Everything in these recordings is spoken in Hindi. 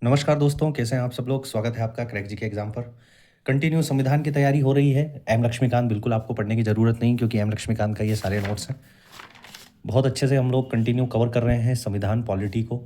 नमस्कार दोस्तों, कैसे हैं आप सब लोग? स्वागत है आपका क्रैक जी के एग्ज़ाम पर। कंटिन्यू संविधान की तैयारी हो रही है। एम लक्ष्मीकांत बिल्कुल आपको पढ़ने की ज़रूरत नहीं, क्योंकि एम लक्ष्मीकांत का ये सारे नोट्स हैं। बहुत अच्छे से हम लोग कंटिन्यू कवर कर रहे हैं संविधान पॉलिटी को।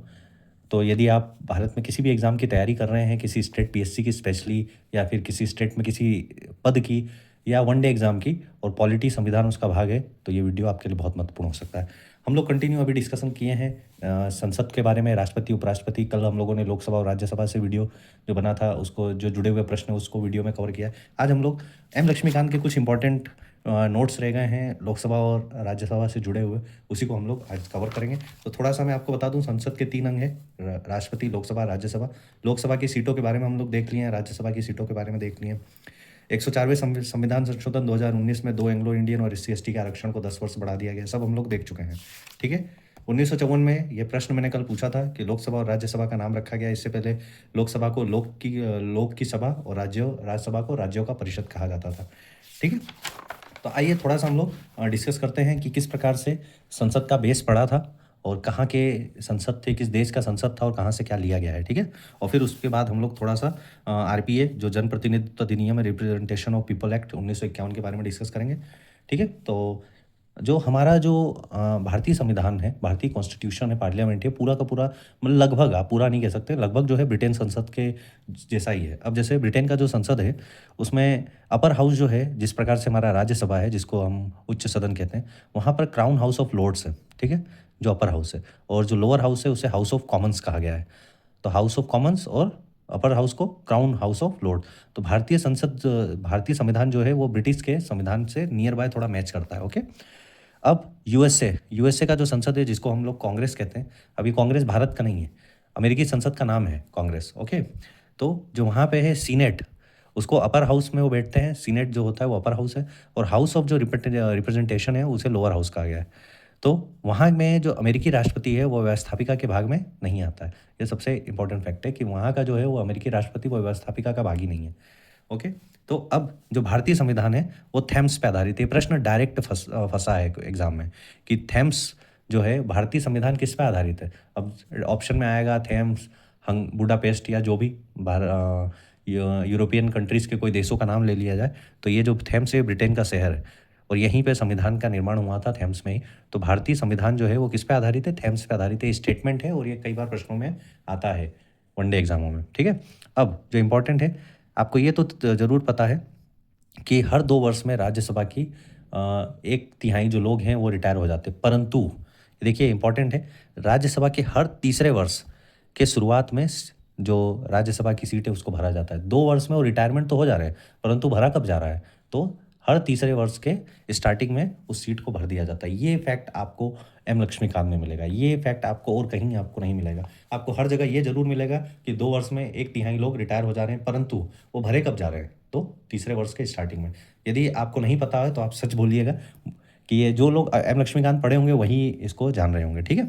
तो यदि आप भारत में किसी भी एग्ज़ाम की तैयारी कर रहे हैं, किसी स्टेट पीएससी की स्पेशली, या फिर किसी स्टेट में किसी पद की, या वन डे एग्ज़ाम की, और पॉलिटी संविधान उसका भाग है, तो ये वीडियो आपके लिए बहुत महत्वपूर्ण हो सकता है। हम लोग कंटिन्यू अभी डिस्कशन किए हैं संसद के बारे में, राष्ट्रपति उपराष्ट्रपति। कल हम लोगों ने लोकसभा और राज्यसभा से वीडियो जो बना था, उसको जो जुड़े हुए प्रश्न उसको वीडियो में कवर किया है। आज हम लोग एम लक्ष्मीकांत के कुछ इंपॉर्टेंट नोट्स रह गए हैं लोकसभा और राज्यसभा से जुड़े हुए, उसी को हम लोग आज कवर करेंगे। तो थोड़ा सा मैं आपको बता दूं, संसद के 3 अंग हैं, राष्ट्रपति, लोकसभा, राज्यसभा। लोकसभा की सीटों के बारे में हम लोग देख लिए हैं, राज्यसभा की सीटों के बारे में देख लिए हैं। 104वें संविधान संशोधन 2019 में 2 एंग्लो इंडियन और SC/ST के आरक्षण को 10 वर्ष बढ़ा दिया गया, सब हम लोग देख चुके हैं। ठीक है। 1954 में ये प्रश्न मैंने कल पूछा था कि लोकसभा और राज्यसभा का नाम रखा गया। इससे पहले लोकसभा को लोक की सभा और राज्यसभा को राज्यों का परिषद कहा जाता था। ठीक है। तो आइए थोड़ा सा हम लोग डिस्कस करते हैं कि किस प्रकार से संसद का बेस पड़ा था, और कहाँ के संसद थे, किस देश का संसद था, और कहाँ से क्या लिया गया है। ठीक है। और फिर उसके बाद हम लोग थोड़ा सा RPA, जो जनप्रतिनिधित्व अधिनियम है, रिप्रेजेंटेशन ऑफ पीपल एक्ट 1951 के बारे में डिस्कस करेंगे। ठीक है। तो जो हमारा जो भारतीय संविधान है, भारतीय कॉन्स्टिट्यूशन है, पार्लियामेंट है, पूरा का पूरा, मतलब लगभग, आप पूरा नहीं कह सकते, लगभग जो है ब्रिटेन संसद के जैसा ही है। अब जैसे ब्रिटेन का जो संसद है, उसमें अपर हाउस जो है, जिस प्रकार से हमारा राज्यसभा है, जिसको हम उच्च सदन कहते हैं, वहाँ पर क्राउन हाउस ऑफ लॉर्ड्स है। ठीक है, जो अपर हाउस है। और जो लोअर हाउस है, उसे हाउस ऑफ कॉमन्स कहा गया है। तो हाउस ऑफ कॉमन्स और अपर हाउस को क्राउन हाउस ऑफ लॉर्ड। तो भारतीय संविधान जो है, वो ब्रिटिश के संविधान से नियर बाय थोड़ा मैच करता है। ओके। अब यूएसए का जो संसद है, जिसको हम लोग कांग्रेस कहते हैं, अभी कांग्रेस भारत का नहीं है, अमेरिकी संसद का नाम है कांग्रेस। ओके। तो जो वहाँ पे है सीनेट, उसको अपर हाउस में वो बैठते हैं। सीनेट जो होता है वो अपर हाउस है, और हाउस ऑफ जो रिप्रेजेंटेशन है, उसे लोअर हाउस कहा गया है। तो वहाँ में जो अमेरिकी राष्ट्रपति है, वो व्यवस्थापिका के भाग में नहीं आता है। ये सबसे इंपॉर्टेंट फैक्ट है कि वहाँ का जो है वो अमेरिकी राष्ट्रपति, वो व्यवस्थापिका का भाग ही नहीं है। ओके। तो अब जो भारतीय संविधान है, वो थेम्स पे आधारित है। प्रश्न डायरेक्ट फंसा है एग्जाम में कि थेम्स जो है, भारतीय संविधान किस पे आधारित है। अब ऑप्शन में आएगा थेम्स, बुडापेस्ट, या जो भी यूरोपियन कंट्रीज़ के कोई देशों का नाम ले लिया जाए, तो ये जो थेम्स है, ब्रिटेन का शहर है, और यहीं पे संविधान का निर्माण हुआ था, थेम्स में ही। तो भारतीय संविधान जो है वो किस पे आधारित है? थेम्स पे आधारित है। स्टेटमेंट है, और ये कई बार प्रश्नों में आता है, वनडे एग्जामों में। ठीक है। अब जो इम्पोर्टेंट है, आपको ये तो ज़रूर पता है कि हर 2 वर्ष में राज्यसभा की 1/3 जो लोग हैं वो रिटायर हो जाते हैं। परंतु देखिए, इंपॉर्टेंट है, राज्यसभा के हर तीसरे वर्ष के शुरुआत में जो राज्यसभा की सीट है, उसको भरा जाता है। 2 वर्ष में वो रिटायरमेंट तो हो जा रहे हैं, परंतु भरा कब जा रहा है? तो हर तीसरे वर्ष के स्टार्टिंग में उस सीट को भर दिया जाता है। ये फैक्ट आपको एम लक्ष्मीकांत में मिलेगा। ये फैक्ट आपको और कहीं आपको नहीं मिलेगा। आपको हर जगह ये जरूर मिलेगा कि 2 वर्ष में 1/3 लोग रिटायर हो जा रहे हैं, परंतु वो भरे कब जा रहे हैं? तो तीसरे वर्ष के स्टार्टिंग में। यदि आपको नहीं पता है तो आप सच बोलिएगा कि ये जो लोग एम लक्ष्मीकांत पढ़े होंगे वही इसको जान रहे होंगे। ठीक है।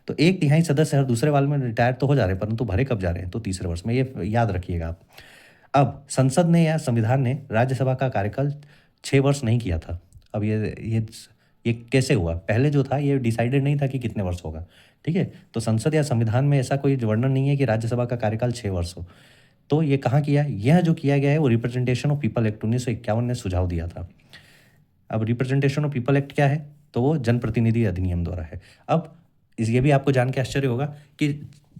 तो 1/3 सदस्य हर दूसरे वाल में रिटायर तो हो जा रहे हैं, परंतु भरे कब जा रहे हैं? तो तीसरे वर्ष में। ये याद रखिएगा आप। अब संसद ने या संविधान ने राज्यसभा का कार्यकाल 6 वर्ष नहीं किया था। अब ये कैसे हुआ? पहले जो था, ये डिसाइडेड नहीं था कि कितने वर्ष होगा। ठीक है। तो संसद या संविधान में ऐसा कोई वर्णन नहीं है कि राज्यसभा का कार्यकाल 6 वर्ष हो। तो ये कहाँ किया? यह जो किया गया है, वो रिप्रेजेंटेशन ऑफ पीपल एक्ट 1951 ने सुझाव दिया था। अब रिप्रेजेंटेशन ऑफ पीपल एक्ट क्या है? तो वो जनप्रतिनिधि अधिनियम द्वारा है। अब ये भी आपको जान के आश्चर्य होगा कि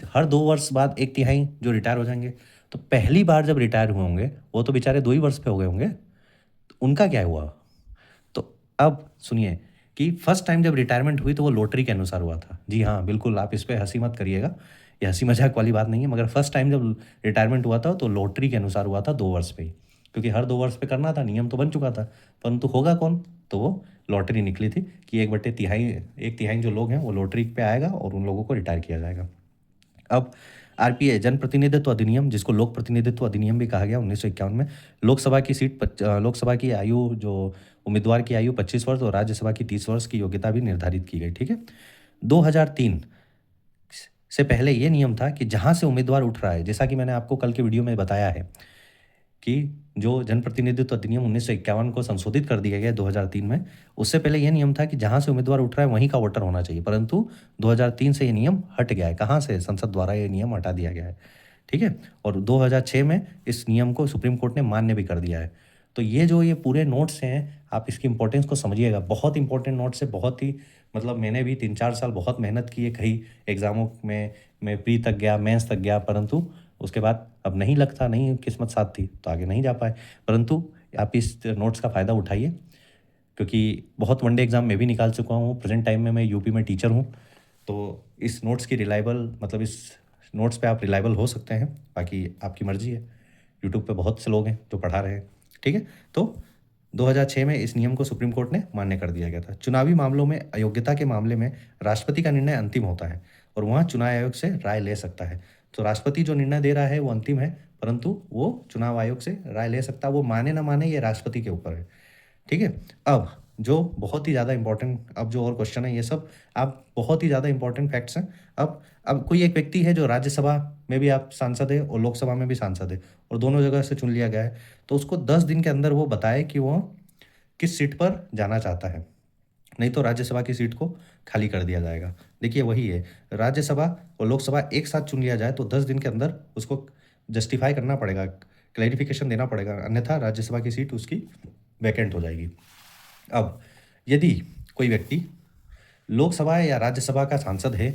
हर 2 वर्ष बाद 1/3 जो रिटायर हो जाएंगे, तो पहली बार जब रिटायर हुए होंगे, वो तो बेचारे 2 ही वर्ष पे हो गए होंगे, तो उनका क्या हुआ? तो अब सुनिए कि फर्स्ट टाइम जब रिटायरमेंट हुई, तो वो लॉटरी के अनुसार हुआ था। जी हाँ, बिल्कुल, आप इस पे हंसी मत करिएगा, ये हंसी मजाक वाली बात नहीं है, मगर फर्स्ट टाइम जब रिटायरमेंट हुआ था, तो लॉटरी के अनुसार हुआ था, 2 वर्ष पे ही। क्योंकि हर 2 वर्ष पे करना था, नियम तो बन चुका था, परंतु होगा कौन? तो वो लॉटरी निकली थी कि 1/3 जो लोग हैं, वो लॉटरी पे आएगा और उन लोगों को रिटायर किया जाएगा। अब RPA, जन प्रतिनिधित्व अधिनियम, जिसको लोक प्रतिनिधित्व अधिनियम भी कहा गया, 1951 में लोकसभा की आयु, जो उम्मीदवार की आयु 25 वर्ष और राज्यसभा की 30 वर्ष की योग्यता भी निर्धारित की गई। ठीक है। 2003 से पहले ये नियम था कि जहां से उम्मीदवार उठ रहा है, जैसा कि मैंने आपको कल के वीडियो में बताया है कि जो जनप्रतिनिधित्व अधिनियम 1951 को संशोधित कर दिया गया 2003 में, उससे पहले यह नियम था कि जहां से उम्मीदवार उठ रहा है वहीं का वोटर होना चाहिए, परंतु 2003 से ये नियम हट गया है। कहाँ से? संसद द्वारा ये नियम हटा दिया गया है। ठीक है। और 2006 में इस नियम को सुप्रीम कोर्ट ने मान्य भी कर दिया है। तो ये पूरे नोट्स हैं, आप इसकी इंपॉर्टेंस को समझिएगा। बहुत इंपॉर्टेंट नोट्स है, बहुत ही मतलब मैंने भी 3-4 साल बहुत मेहनत की है, कई एग्ज़ामों में मैं प्री तक गया, मेंस तक गया, परंतु उसके बाद अब नहीं लगता, नहीं किस्मत साथ थी तो आगे नहीं जा पाए। परंतु आप इस नोट्स का फ़ायदा उठाइए, क्योंकि बहुत वनडे एग्ज़ाम मैं भी निकाल चुका हूँ। प्रेजेंट टाइम में मैं यूपी में टीचर हूँ, तो इस नोट्स की रिलायबल मतलब इस नोट्स पे आप रिलायबल हो सकते हैं, बाकी आपकी मर्ज़ी है। यूट्यूब पे बहुत से लोग हैं जो पढ़ा रहे हैं, ठीक है। तो 2006 में इस नियम को सुप्रीम कोर्ट ने मान्य कर दिया गया था। चुनावी मामलों में अयोग्यता के मामले में राष्ट्रपति का निर्णय अंतिम होता है और वहाँ चुनाव आयोग से राय ले सकता है। तो राष्ट्रपति जो निर्णय दे रहा है वो अंतिम है, परंतु वो चुनाव आयोग से राय ले सकता है। वो माने ना माने ये राष्ट्रपति के ऊपर है, ठीक है। अब जो बहुत ही ज़्यादा इंपॉर्टेंट, अब जो और क्वेश्चन है ये सब आप बहुत ही ज़्यादा इंपॉर्टेंट फैक्ट्स हैं। अब कोई एक व्यक्ति है जो राज्यसभा में भी आप सांसद है और लोकसभा में भी सांसद है और दोनों जगह से चुन लिया गया है, तो उसको 10 दिन के अंदर वो बताए कि वो किस सीट पर जाना चाहता है, नहीं तो राज्यसभा की सीट को खाली कर दिया जाएगा। देखिए वही है, राज्यसभा और लोकसभा एक साथ चुन लिया जाए तो 10 दिन के अंदर उसको जस्टिफाई करना पड़ेगा, क्लैरिफिकेशन देना पड़ेगा, अन्यथा राज्यसभा की सीट उसकी वैकेंट हो जाएगी। अब यदि कोई व्यक्ति लोकसभा या राज्यसभा का सांसद है,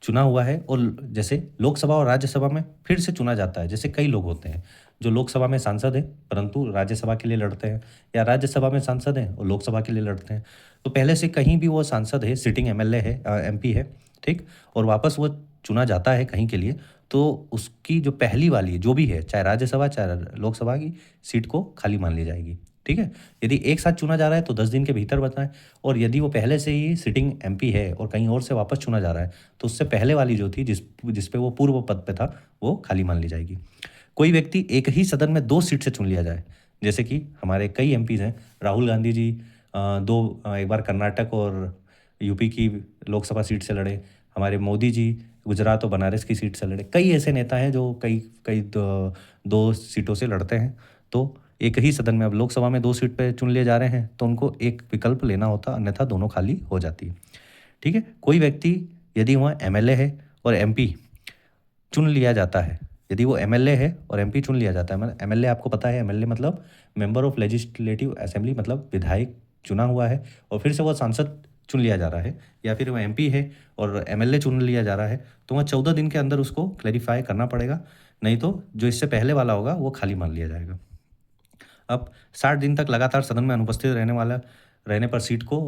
चुना हुआ है, और जैसे लोकसभा और राज्यसभा में फिर से चुना जाता है, जैसे कई लोग होते हैं जो लोकसभा में सांसद है परंतु राज्यसभा के लिए लड़ते हैं, या राज्यसभा में सांसद हैं और लोकसभा के लिए लड़ते हैं। तो पहले से कहीं भी वो सांसद है, सिटिंग एमएलए है, एमपी है, ठीक, और वापस वो चुना जाता है कहीं के लिए, तो उसकी जो पहली वाली जो भी है, चाहे राज्यसभा चाहे लोकसभा की सीट को खाली मान ली जाएगी, ठीक है। यदि एक साथ चुना जा रहा है तो 10 दिन के भीतर बताएं, और यदि वो पहले से ही सिटिंग एमपी है और कहीं और से वापस चुना जा रहा है तो उससे पहले वाली जो थी जिस पे वो पूर्व पद पे था वो खाली मान ली जाएगी। कोई व्यक्ति एक ही सदन में 2 सीट से चुन लिया जाए, जैसे कि हमारे कई एमपीज़ हैं, राहुल गांधी जी एक बार कर्नाटक और यूपी की लोकसभा सीट से लड़े, हमारे मोदी जी गुजरात और बनारस की सीट से लड़े, कई ऐसे नेता हैं जो कई कई दो सीटों से लड़ते हैं। तो एक ही सदन में अब लोकसभा में 2 सीट पे चुन लिए जा रहे हैं तो उनको एक विकल्प लेना होता, अन्यथा दोनों खाली हो जाती है, ठीक है। कोई व्यक्ति यदि वह एमएलए है और एमपी चुन लिया जाता है, यदि वो एमएलए है और एमपी चुन लिया जाता है, मतलब एमएलए आपको पता है, एमएलए मतलब मेंबर ऑफ लेजिस्लेटिव असेंबली, मतलब विधायक चुना हुआ है और फिर से वो सांसद चुन लिया जा रहा है, या फिर वो एमपी है और एमएलए चुन लिया जा रहा है, तो वह 14 दिन के अंदर उसको क्लैरिफाई करना पड़ेगा, नहीं तो जो इससे पहले वाला होगा वो खाली मान लिया जाएगा। अब 60 दिन तक लगातार सदन में अनुपस्थित रहने पर सीट को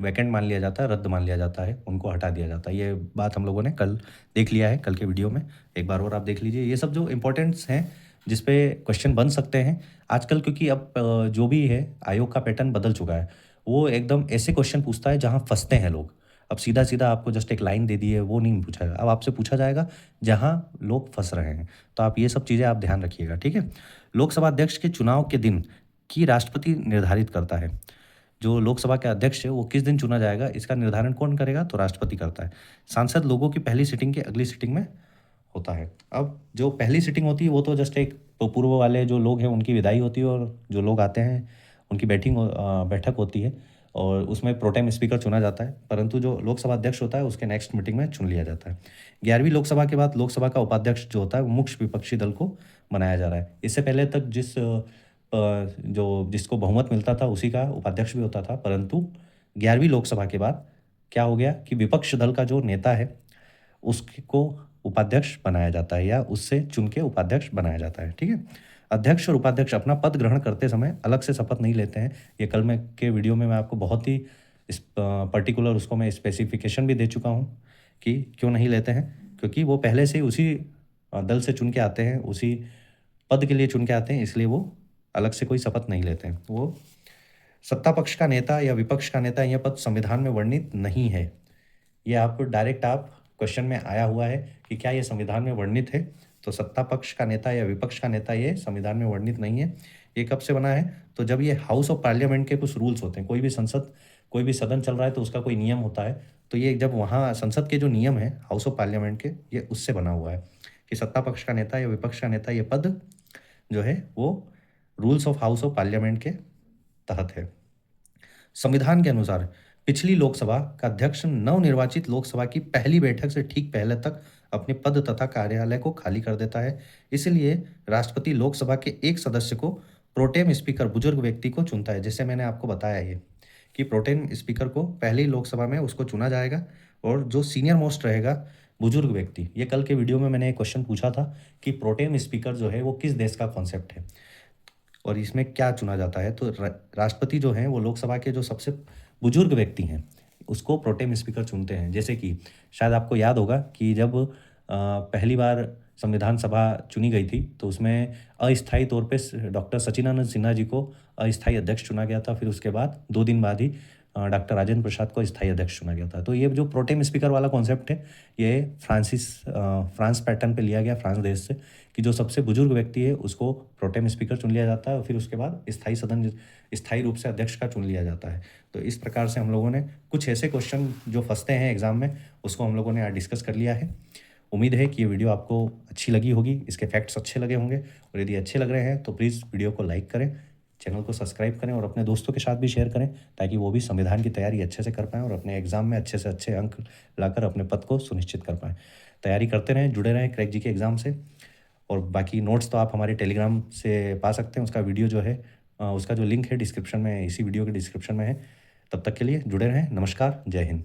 वैकेंट मान लिया जाता है, रद्द मान लिया जाता है, उनको हटा दिया जाता है। ये बात हम लोगों ने कल देख लिया है, कल के वीडियो में एक बार और आप देख लीजिए। ये सब जो इम्पोर्टेंट्स हैं जिस पे क्वेश्चन बन सकते हैं आजकल, क्योंकि अब जो भी है आयोग का पैटर्न बदल चुका है, वो एकदम ऐसे क्वेश्चन पूछता है जहाँ फंसते हैं लोग। अब सीधा सीधा आपको जस्ट एक लाइन दे दी है वो नहीं पूछा जाएगा, अब आपसे पूछा जाएगा जहाँ लोग फंस रहे हैं। तो आप ये सब चीज़ें आप ध्यान रखिएगा, ठीक है। लोकसभा अध्यक्ष के चुनाव के दिन की राष्ट्रपति निर्धारित करता है। जो लोकसभा के अध्यक्ष है वो किस दिन चुना जाएगा इसका निर्धारण कौन करेगा, तो राष्ट्रपति करता है। सांसद लोगों की पहली सिटिंग के अगली सिटिंग में होता है। अब जो पहली सिटिंग होती है वो तो जस्ट एक पूर्व वाले जो लोग हैं उनकी विदाई होती है और जो लोग आते हैं उनकी बैठक होती है और उसमें प्रोटेम स्पीकर चुना जाता है, परंतु जो लोकसभा अध्यक्ष होता है उसके नेक्स्ट मीटिंग में चुन लिया जाता है। 11वीं लोकसभा के बाद लोकसभा का उपाध्यक्ष जो होता है वो मुख्य विपक्षी दल को बनाया जा रहा है। इससे पहले तक जिसको बहुमत मिलता था उसी का उपाध्यक्ष भी होता था, परंतु 11वीं लोकसभा के बाद क्या हो गया कि विपक्ष दल का जो नेता है उसको उपाध्यक्ष बनाया जाता है या उससे चुन के उपाध्यक्ष बनाया जाता है, ठीक है। अध्यक्ष और उपाध्यक्ष अपना पद ग्रहण करते समय अलग से शपथ नहीं लेते हैं। ये कल मैं के वीडियो में मैं आपको बहुत ही इस पर्टिकुलर उसको मैं स्पेसिफिकेशन भी दे चुका हूँ कि क्यों नहीं लेते हैं, क्योंकि वो पहले से ही उसी दल से चुन के आते हैं, उसी पद के लिए चुन के आते हैं, इसलिए वो अलग से कोई शपथ नहीं लेते हैं। वो सत्ता पक्ष का नेता या विपक्ष का नेता यह पद संविधान में वर्णित नहीं है। ये आप डायरेक्ट आप क्वेश्चन में आया हुआ है कि क्या ये संविधान में वर्णित है, तो सत्ता पक्ष का नेता या विपक्ष का नेता ये संविधान में वर्णित नहीं है। ये कब से बना है, तो जब ये हाउस ऑफ पार्लियामेंट के कुछ रूल्स होते हैं, कोई भी सदन चल रहा है तो उसका कोई नियम होता है, तो ये जब वहाँ संसद के जो नियम है हाउस ऑफ पार्लियामेंट के, ये उससे बना हुआ है कि सत्ता पक्ष का नेता या विपक्ष का नेता ये पद जो है वो rules of house of parliament के तहत है। संविधान के अनुसार पिछली लोकसभा का अध्यक्ष नवनिर्वाचित लोकसभा की पहली बैठक से ठीक पहले तक अपने पद तथा कार्यालय को खाली कर देता है। इसलिए राष्ट्रपति लोकसभा के एक सदस्य को प्रोटेम स्पीकर बुजुर्ग व्यक्ति को चुनता है। जैसे मैंने आपको बताया ये कि प्रोटेम स्पीकर को पहले ही लोकसभा में उसको चुना जाएगा और जो सीनियर मोस्ट रहेगा बुजुर्ग व्यक्ति। ये कल के वीडियो में मैंने एक क्वेश्चन पूछा था कि प्रोटेम स्पीकर जो है वो किस देश का कॉन्सेप्ट है और इसमें क्या चुना जाता है। तो राष्ट्रपति जो हैं वो लोकसभा के जो सबसे बुजुर्ग व्यक्ति हैं उसको प्रोटेम स्पीकर चुनते हैं। जैसे कि शायद आपको याद होगा कि जब पहली बार संविधान सभा चुनी गई थी तो उसमें अस्थायी तौर पे डॉक्टर सचिदानंद सिन्हा जी को अस्थायी अध्यक्ष चुना गया था। फिर उसके बाद 2 दिन बाद ही डॉक्टर राजेंद्र प्रसाद को स्थायी अध्यक्ष चुना गया था। तो ये जो प्रोटेम स्पीकर वाला कॉन्सेप्ट है ये फ्रांस पैटर्न पे लिया गया, फ्रांस देश से, कि जो सबसे बुजुर्ग व्यक्ति है उसको प्रोटेम स्पीकर चुन लिया जाता है और फिर उसके बाद स्थायी रूप से अध्यक्ष का चुन लिया जाता है। तो इस प्रकार से हम लोगों ने कुछ ऐसे क्वेश्चन जो फंसते हैं एग्जाम में उसको हम लोगों ने आज डिस्कस कर लिया है। उम्मीद है कि ये वीडियो आपको अच्छी लगी होगी, इसके फैक्ट्स अच्छे लगे होंगे और यदि अच्छे लग रहे हैं तो प्लीज़ वीडियो को लाइक करें, चैनल को सब्सक्राइब करें और अपने दोस्तों के साथ भी शेयर करें ताकि वो भी संविधान की तैयारी अच्छे से कर पाएँ और अपने एग्जाम में अच्छे से अच्छे अंक लाकर अपने पद को सुनिश्चित कर पाएँ। तैयारी करते रहें, जुड़े रहें क्रैक जीके एग्ज़ाम से। और बाकी नोट्स तो आप हमारे टेलीग्राम से पा सकते हैं, उसका वीडियो जो है उसका जो लिंक है डिस्क्रिप्शन में, इसी वीडियो के डिस्क्रिप्शन में है। तब तक के लिए जुड़े रहें। नमस्कार, जय हिंद।